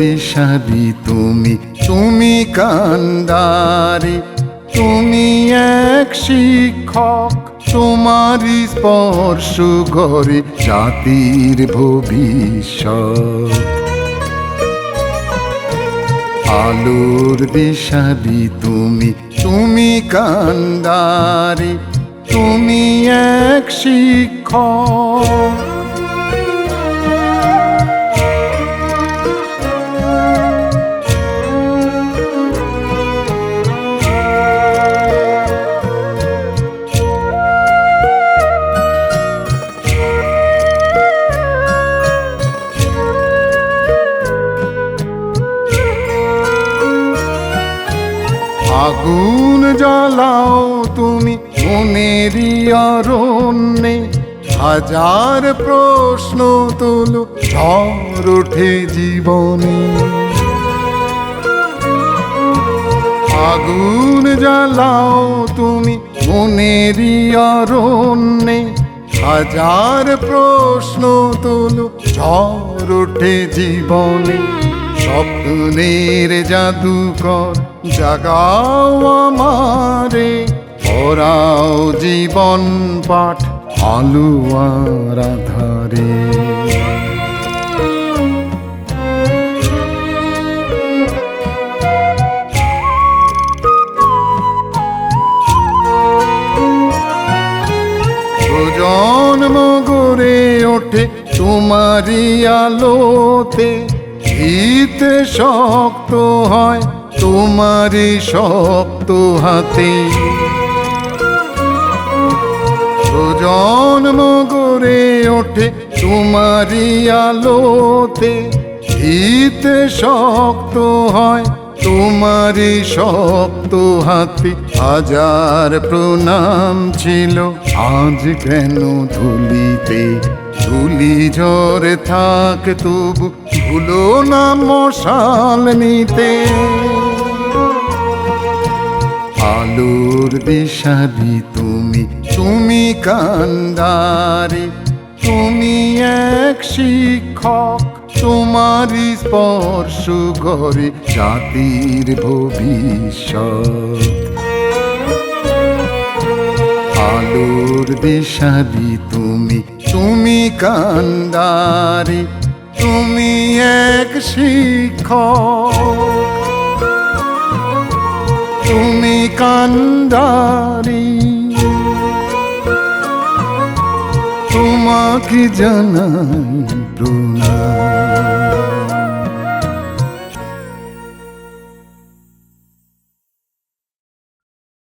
দিশারি তুমি, তুমি কান্ডারি, তুমি এক শিক্ষক, তোমারই স্পর্শ করে জাতির ভবিষ্যৎ। আলোর দিশারি তুমি, তুমি কান্ডারি, তুমি এক শিক্ষক। আগুন জ্বালাও তুমি মনেরই অরণ্যে, হাজার প্রশ্ন তোলো ঝড় ওঠে জীবনে। আগুন জ্বালাও তুমি মনেরই অরণ্যে, হাজার প্রশ্ন তোলো ঝড় ওঠে জীবনে। স্বপ্নের জাদুকর জাগাও আমারে, পড়াও জীবন পাঠ আলো আর আধারে। প্রজন্ম গড়ে ওঠে তোমারই আলোতে, ভিত শক্ত হয় তোমারই শক্ত হাতে। প্রজন্ম গড়ে ওঠে তোমারই আলোতে, ভিত শক্ত হয় তোমারই শক্ত হাতে। হাজার প্রণাম ছিল আজ কেন ধুলিতে, ধুলি ঝরে থাক তবু ভুলো না মশাল নিতে। আলোর দিশারি তুমি, তুমি কান্ডারি, তুমি এক শিক্ষক, তোমারই স্পর্শ করে জাতির ভবিষ্যৎ। আলোর দিশারি তুমি, তুমি কান্ডারি, তুমি এক শিক্ষক, তুমি কান্ডারি, তোমাকে জানাই প্রণাম।